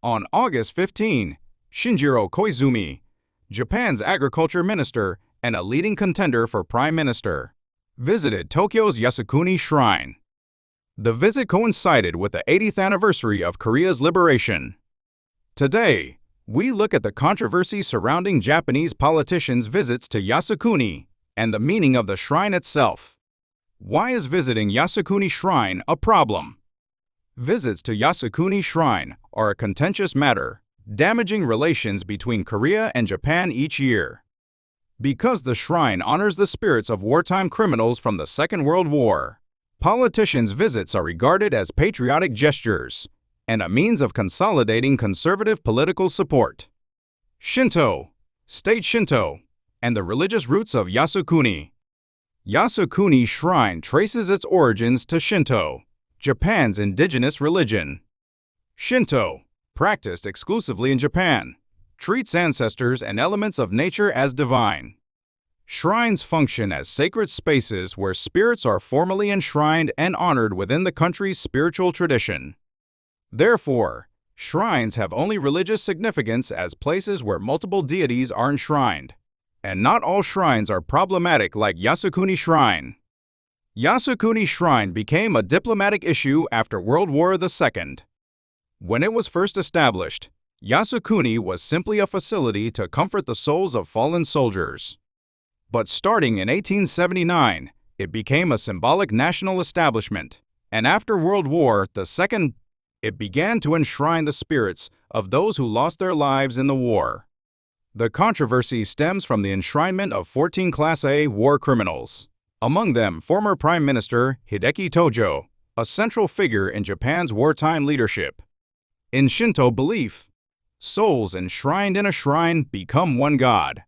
On August 15, Shinjiro Koizumi, Japan's agriculture minister and a leading contender for prime minister, visited Tokyo's Yasukuni Shrine. The visit coincided with the 80th anniversary of Korea's liberation. Today, we look at the controversy surrounding Japanese politicians' visits to Yasukuni and the meaning of the shrine itself. Why is visiting Yasukuni Shrine a problem? Visits to Yasukuni Shrine are a contentious matter, damaging relations between Korea and Japan each year. Because the shrine honors the spirits of wartime criminals from the Second World War, politicians' visits are regarded as patriotic gestures and a means of consolidating conservative political support. Shinto, state Shinto, and the religious roots of Yasukuni. Yasukuni Shrine traces its origins to Shinto, Japan's indigenous religion. Shinto, practiced exclusively in Japan, treats ancestors and elements of nature as divine. Shrines function as sacred spaces where spirits are formally enshrined and honored within the country's spiritual tradition. Therefore, shrines have only religious significance as places where multiple deities are enshrined. And not all shrines are problematic like Yasukuni Shrine. Yasukuni Shrine became a diplomatic issue after World War II. When it was first established, Yasukuni was simply a facility to comfort the souls of fallen soldiers. But starting in 1879, it became a symbolic national establishment, and after World War II, it began to enshrine the spirits of those who lost their lives in the war. The controversy stems from the enshrinement of 14 Class A war criminals, among them former Prime Minister Hideki Tojo, a central figure in Japan's wartime leadership. In Shinto belief, souls enshrined in a shrine become one god,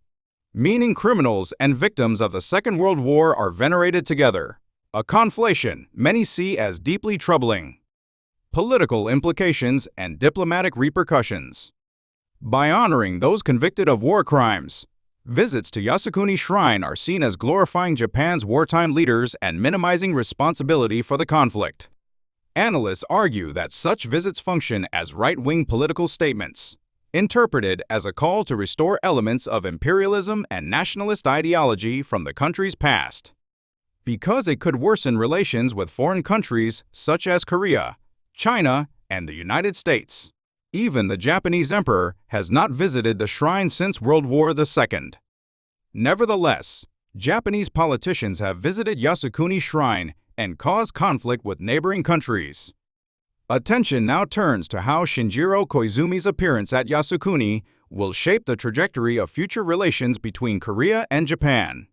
meaning criminals and victims of the Second World War are venerated together, a conflation many see as deeply troubling. Political implications and diplomatic repercussions. By honoring those convicted of war crimes, visits to Yasukuni Shrine are seen as glorifying Japan's wartime leaders and minimizing responsibility for the conflict. Analysts argue that such visits function as right-wing political statements, interpreted as a call to restore elements of imperialism and nationalist ideology from the country's past. Because it could worsen relations with foreign countries such as Korea, China, and the United States. Even the Japanese emperor has not visited the shrine since World War II. Nevertheless, Japanese politicians have visited Yasukuni Shrine and caused conflict with neighboring countries. Attention now turns to how Shinjiro Koizumi's appearance at Yasukuni will shape the trajectory of future relations between Korea and Japan.